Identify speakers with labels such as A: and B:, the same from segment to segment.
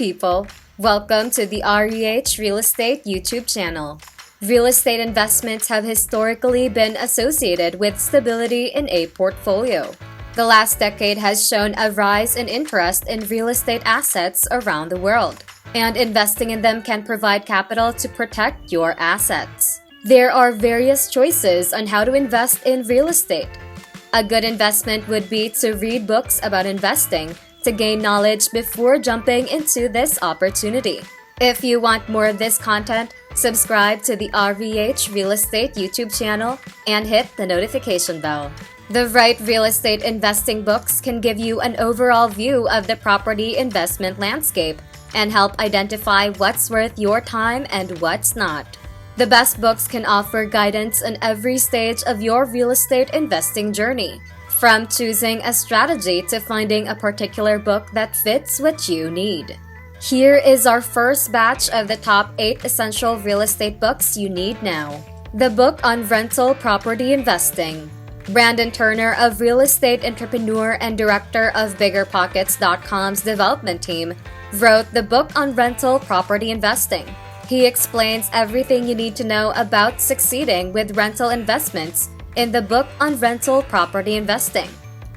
A: people! Welcome to the REH Real Estate YouTube channel. Real estate investments have historically been associated with stability in a portfolio. The last decade has shown a rise in interest in real estate assets around the world, and investing in them can provide capital to protect your assets. There are various choices on how to invest in real estate. A good investment would be to read books about investing to gain knowledge before jumping into this opportunity. If you want more of this content, subscribe to the REH Real Estate YouTube channel and hit the notification bell. The right real estate investing books can give you an overall view of the property investment landscape and help identify what's worth your time and what's not. The best books can offer guidance on every stage of your real estate investing journey, from choosing a strategy to finding a particular book that fits what you need. Here is our first batch of the top 8 essential real estate books you need now. The book on rental property investing. Brandon Turner, a real estate entrepreneur and director of BiggerPockets.com's development team, wrote the book on rental property investing. He explains everything you need to know about succeeding with rental investments in the book on rental property investing,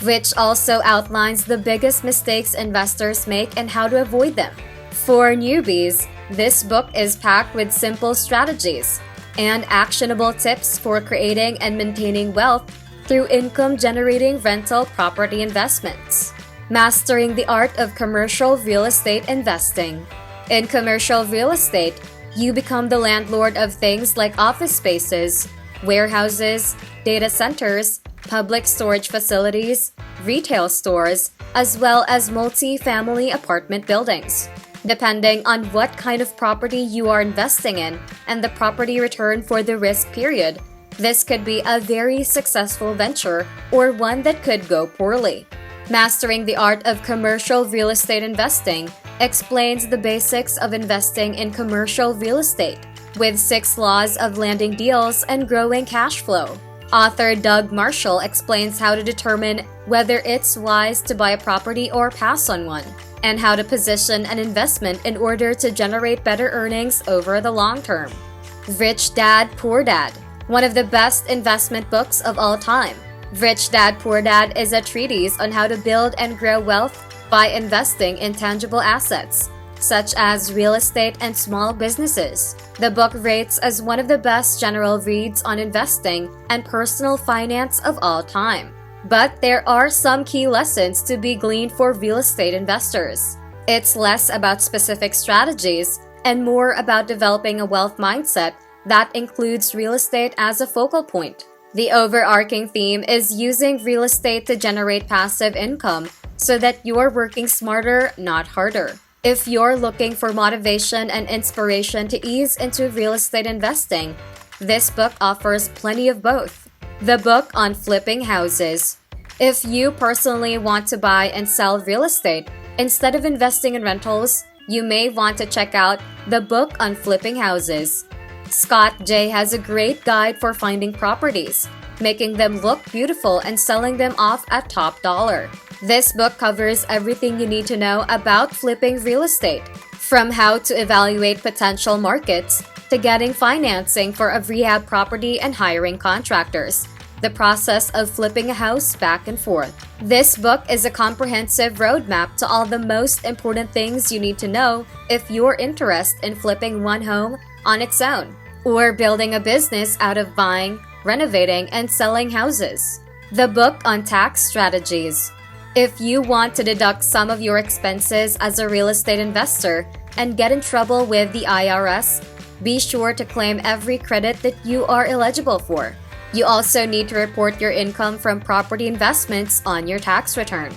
A: which also outlines the biggest mistakes investors make and how to avoid them. For newbies, this book is packed with simple strategies and actionable tips for creating and maintaining wealth through income-generating rental property investments. Mastering the art of commercial real estate investing. In commercial real estate, you become the landlord of things like office spaces, warehouses, data centers, public storage facilities, retail stores, as well as multi-family apartment buildings. Depending on what kind of property you are investing in and the property return for the risk period, this could be a very successful venture or one that could go poorly. Mastering the art of commercial real estate investing explains the basics of investing in commercial real estate, with 6 laws of landing deals and growing cash flow. Author Doug Marshall explains how to determine whether it's wise to buy a property or pass on one, and how to position an investment in order to generate better earnings over the long term. Rich Dad, Poor Dad, one of the best investment books of all time. Rich Dad, Poor Dad is a treatise on how to build and grow wealth by investing in tangible assets, such as real estate and small businesses. The book rates as one of the best general reads on investing and personal finance of all time. But there are some key lessons to be gleaned for real estate investors. It's less about specific strategies and more about developing a wealth mindset that includes real estate as a focal point. The overarching theme is using real estate to generate passive income so that you're working smarter, not harder. If you're looking for motivation and inspiration to ease into real estate investing, this book offers plenty of both. The book on flipping houses. If you personally want to buy and sell real estate instead of investing in rentals, you may want to check out the book on flipping houses. Scott Jay has a great guide for finding properties, making them look beautiful and selling them off at top dollar. This book covers everything you need to know about flipping real estate, from how to evaluate potential markets to getting financing for a rehab property and hiring contractors, the process of flipping a house back and forth. This book is a comprehensive roadmap to all the most important things you need to know if you're interested in flipping one home on its own, or building a business out of buying, renovating, and selling houses. The book on tax strategies. If you want to deduct some of your expenses as a real estate investor and get in trouble with the IRS, be sure to claim every credit that you are eligible for. You also need to report your income from property investments on your tax return.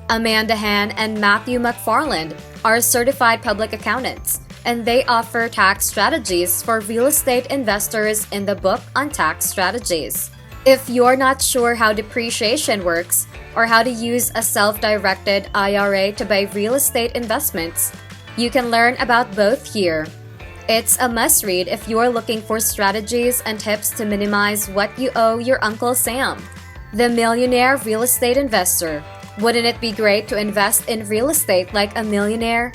A: Amanda Han and Matthew McFarland are certified public accountants, and they offer tax strategies for real estate investors in the book on tax strategies. If you're not sure how depreciation works or how to use a self-directed IRA to buy real estate investments, you can learn about both here. It's a must-read if you're looking for strategies and tips to minimize what you owe your Uncle Sam. The Millionaire Real Estate Investor. Wouldn't it be great to invest in real estate like a millionaire?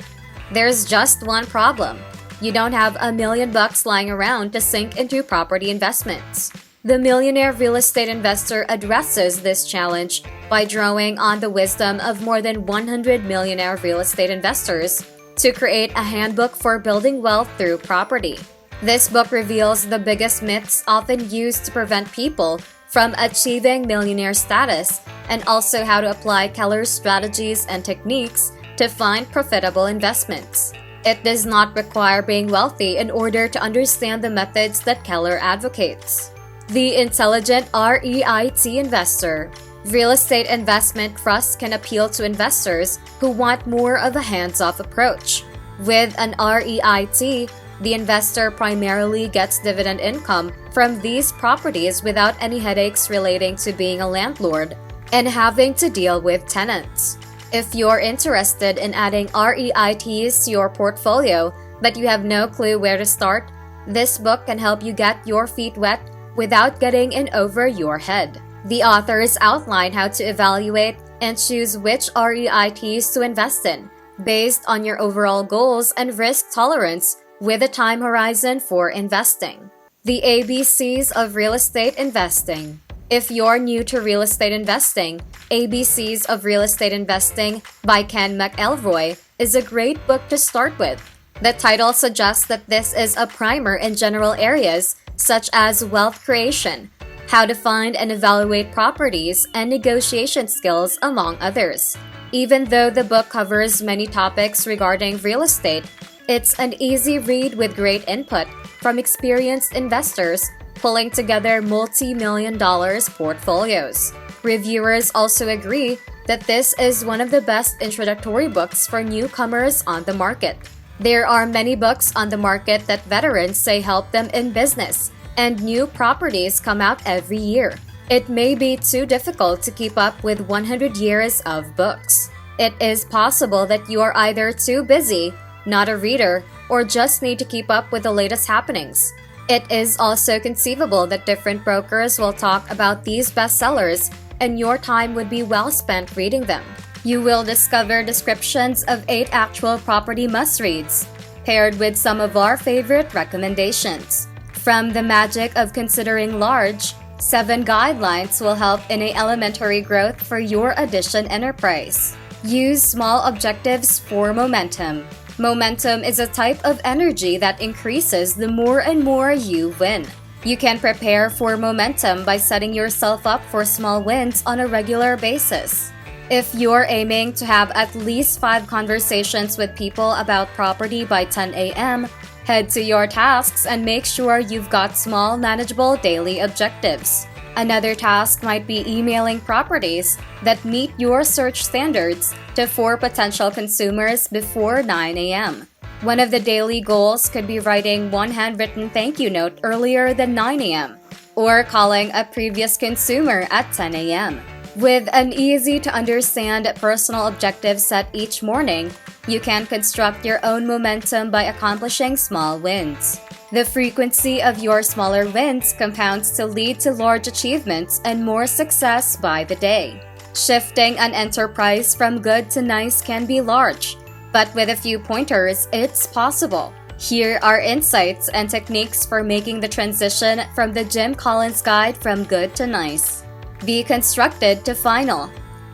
A: There's just one problem. You don't have $1 million lying around to sink into property investments. The Millionaire Real Estate Investor addresses this challenge by drawing on the wisdom of more than 100 millionaire real estate investors to create a handbook for building wealth through property. This book reveals the biggest myths often used to prevent people from achieving millionaire status and also how to apply Keller's strategies and techniques to find profitable investments. It does not require being wealthy in order to understand the methods that Keller advocates. The Intelligent REIT Investor. Real estate investment trusts can appeal to investors who want more of a hands-off approach. With an REIT, the investor primarily gets dividend income from these properties without any headaches relating to being a landlord and having to deal with tenants. If you're interested in adding REITs to your portfolio but you have no clue where to start, this book can help you get your feet wet without getting in over your head. The authors outline how to evaluate and choose which REITs to invest in based on your overall goals and risk tolerance with a time horizon for investing. The ABCs of Real Estate Investing. If you're new to real estate investing, ABCs of Real Estate Investing by Ken McElroy is a great book to start with. The title suggests that this is a primer in general areas such as wealth creation, how to find and evaluate properties, and negotiation skills, among others. Even though the book covers many topics regarding real estate, it's an easy read with great input from experienced investors pulling together multi-million-dollar portfolios. Reviewers also agree that this is one of the best introductory books for newcomers on the market. There are many books on the market that veterans say help them in business, and new properties come out every year. It may be too difficult to keep up with 100 years of books. It is possible that you are either too busy, not a reader, or just need to keep up with the latest happenings. It is also conceivable that different brokers will talk about these bestsellers, and your time would be well spent reading them. You will discover descriptions of 8 actual property must-reads, paired with some of our favorite recommendations. From the magic of considering large, 7 guidelines will help in a elementary growth for your addition enterprise. Use small objectives for momentum. Momentum is a type of energy that increases the more and more you win. You can prepare for momentum by setting yourself up for small wins on a regular basis. If you're aiming to have at least 5 conversations with people about property by 10 a.m., head to your tasks and make sure you've got small, manageable daily objectives. Another task might be emailing properties that meet your search standards to 4 potential consumers before 9 a.m. One of the daily goals could be writing one handwritten thank you note earlier than 9 a.m. or calling a previous consumer at 10 a.m. With an easy-to-understand personal objective set each morning, you can construct your own momentum by accomplishing small wins. The frequency of your smaller wins compounds to lead to large achievements and more success by the day. Shifting an enterprise from good to nice can be large, but with a few pointers, it's possible. Here are insights and techniques for making the transition from the Jim Collins Guide from Good to Nice. Be constructed to final.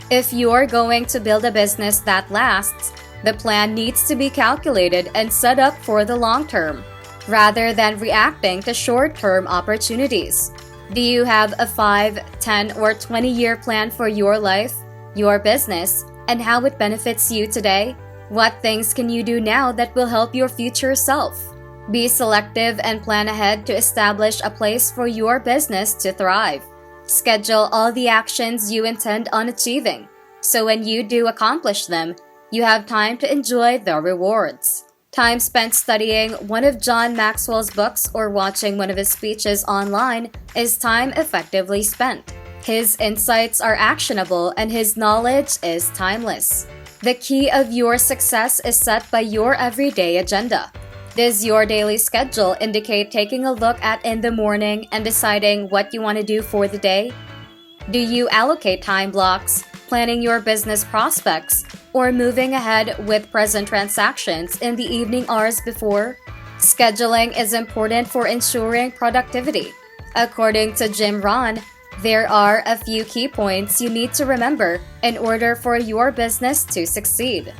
A: If you're going to build a business that lasts, the plan needs to be calculated and set up for the long term, rather than reacting to short-term opportunities. Do you have a 5, 10, or 20-year plan for your life, your business, and how it benefits you today? What things can you do now that will help your future self? Be selective and plan ahead to establish a place for your business to thrive. Schedule all the actions you intend on achieving, so when you do accomplish them, you have time to enjoy the rewards. Time spent studying one of John Maxwell's books or watching one of his speeches online is time effectively spent. His insights are actionable and his knowledge is timeless. The key of your success is set by your everyday agenda. Does your daily schedule indicate taking a look at in the morning and deciding what you want to do for the day? Do you allocate time blocks, planning your business prospects, or moving ahead with present transactions in the evening hours before, scheduling is important for ensuring productivity. According to Jim Rohn, there are a few key points you need to remember in order for your business to succeed.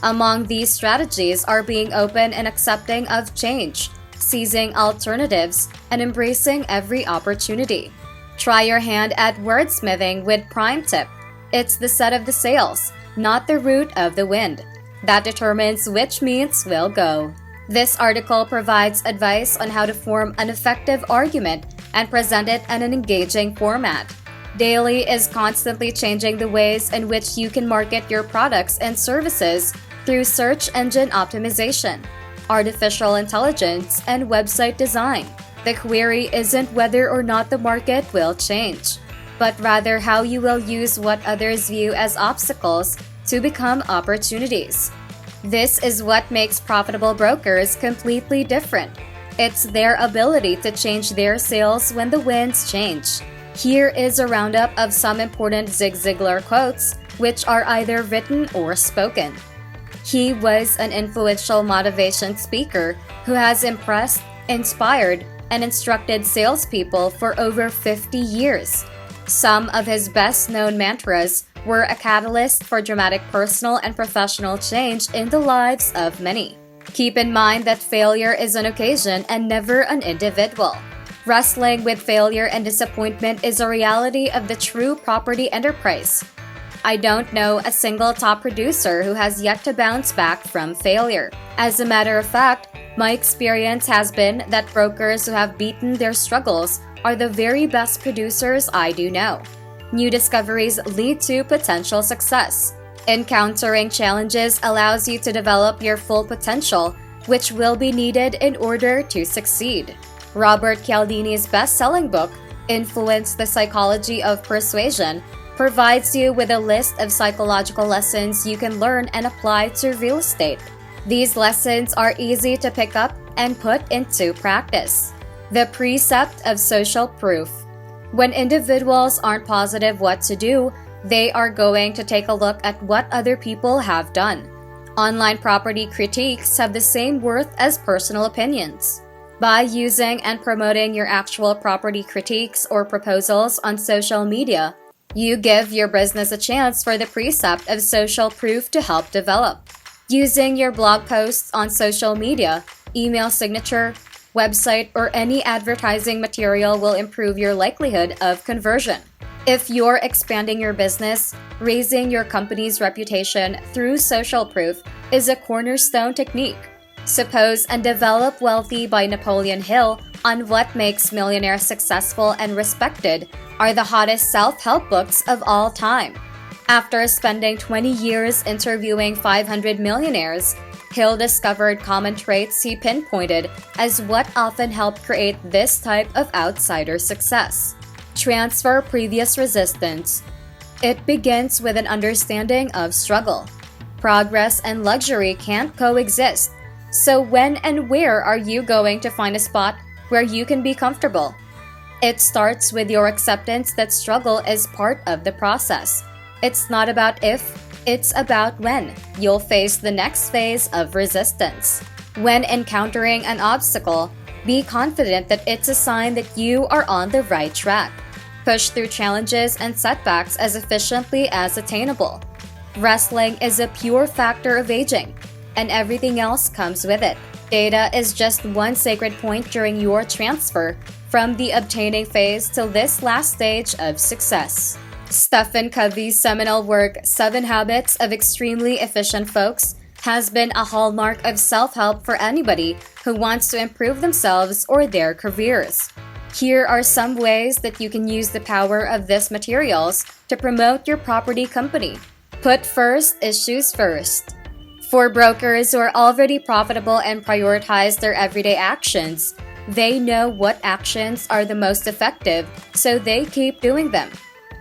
A: Among these strategies are being open and accepting of change, seizing alternatives, and embracing every opportunity. Try your hand at wordsmithing with Prime Tip. It's the set of the sails, not the route of the wind, that determines which means will go. This article provides advice on how to form an effective argument and present it in an engaging format. Daily is constantly changing the ways in which you can market your products and services through search engine optimization, artificial intelligence, and website design. The query isn't whether or not the market will change, but rather how you will use what others view as obstacles to become opportunities. This is what makes profitable brokers completely different. It's their ability to change their sales when the winds change. Here is a roundup of some important Zig Ziglar quotes, which are either written or spoken. He was an influential motivation speaker who has impressed, inspired, and instructed salespeople for over 50 years. Some of his best-known mantras were a catalyst for dramatic personal and professional change in the lives of many. Keep in mind that failure is an occasion and never an individual. Wrestling with failure and disappointment is a reality of the true property enterprise. I don't know a single top producer who has yet to bounce back from failure. As a matter of fact, my experience has been that brokers who have beaten their struggles are the very best producers I do know. New discoveries lead to potential success. Encountering challenges allows you to develop your full potential, which will be needed in order to succeed. Robert Cialdini's best-selling book, Influence: The Psychology of Persuasion, provides you with a list of psychological lessons you can learn and apply to real estate. These lessons are easy to pick up and put into practice. The precept of social proof. When individuals aren't positive what to do, they are going to take a look at what other people have done. Online property critiques have the same worth as personal opinions. By using and promoting your actual property critiques or proposals on social media, you give your business a chance for the precept of social proof to help develop. Using your blog posts on social media, email signature, website, or any advertising material will improve your likelihood of conversion. If you're expanding your business, raising your company's reputation through social proof is a cornerstone technique. Suppose and Develop Wealthy by Napoleon Hill on What Makes Millionaires Successful and Respected are the hottest self-help books of all time. After spending 20 years interviewing 500 millionaires, Hill discovered common traits he pinpointed as what often helped create this type of outsider success. Transfer previous resistance. It begins with an understanding of struggle. Progress and luxury can't coexist. So when and where are you going to find a spot where you can be comfortable? It starts with your acceptance that struggle is part of the process. It's not about if, it's about when you'll face the next phase of resistance. When encountering an obstacle, be confident that it's a sign that you are on the right track. Push through challenges and setbacks as efficiently as attainable. Wrestling is a pure factor of aging, and everything else comes with it. Data is just one sacred point during your transfer from the obtaining phase to this last stage of success. Stephen Covey's seminal work, 7 Habits of Extremely Efficient Folks, has been a hallmark of self-help for anybody who wants to improve themselves or their careers. Here are some ways that you can use the power of these materials to promote your property company. Put first issues first. For brokers who are already profitable and prioritize their everyday actions, they know what actions are the most effective, so they keep doing them.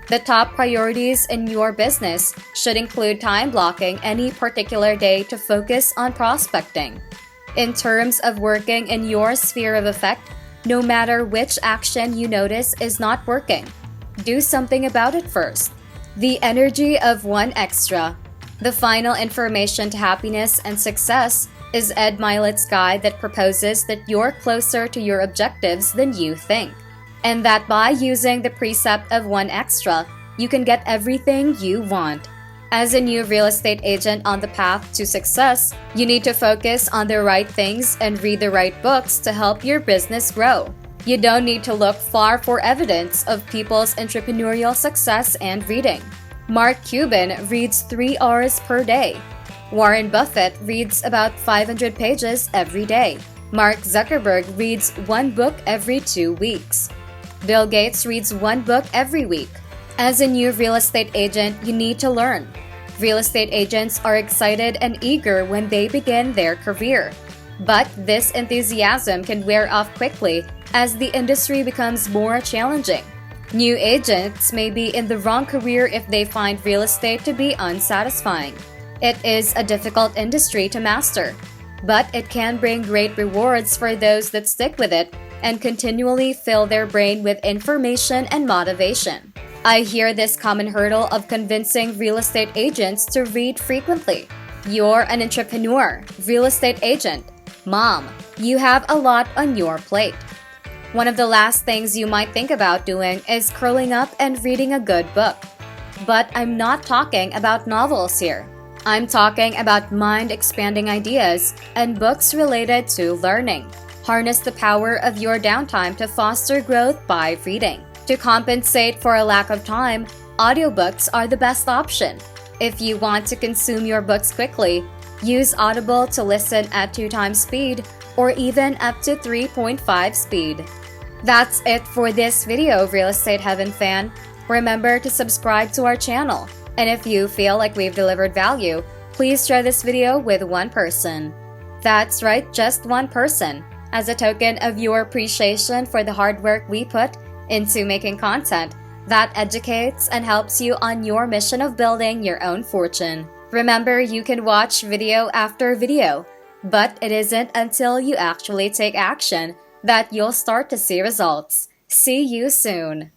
A: The top priorities in your business should include time blocking any particular day to focus on prospecting. In terms of working in your sphere of effect, no matter which action you notice is not working, do something about it first. The Energy of One Extra. The Final Information to Happiness and Success is Ed Mylett's guide that proposes that you're closer to your objectives than you think, and that by using the precept of one extra, you can get everything you want. As a new real estate agent on the path to success, you need to focus on the right things and read the right books to help your business grow. You don't need to look far for evidence of people's entrepreneurial success and reading. Mark Cuban reads 3 hours per day. Warren Buffett reads about 500 pages every day. Mark Zuckerberg reads 1 book every 2 weeks. Bill Gates reads 1 book every week. As a new real estate agent, you need to learn. Real estate agents are excited and eager when they begin their career. But this enthusiasm can wear off quickly as the industry becomes more challenging. New agents may be in the wrong career if they find real estate to be unsatisfying. It is a difficult industry to master, but it can bring great rewards for those that stick with it and continually fill their brain with information and motivation. I hear this common hurdle of convincing real estate agents to read frequently. You're an entrepreneur, real estate agent, mom. You have a lot on your plate. One of the last things you might think about doing is curling up and reading a good book. But I'm not talking about novels here. I'm talking about mind-expanding ideas and books related to learning. Harness the power of your downtime to foster growth by reading. To compensate for a lack of time, audiobooks are the best option. If you want to consume your books quickly, use Audible to listen at 2 times speed or even up to 3.5 speed. That's it for this video, Real Estate Heaven fan. Remember to subscribe to our channel. And if you feel like we've delivered value, please share this video with one person. That's right, just one person, as a token of your appreciation for the hard work we put into making content that educates and helps you on your mission of building your own fortune. Remember, you can watch video after video, but it isn't until you actually take action that you'll start to see results. See you soon.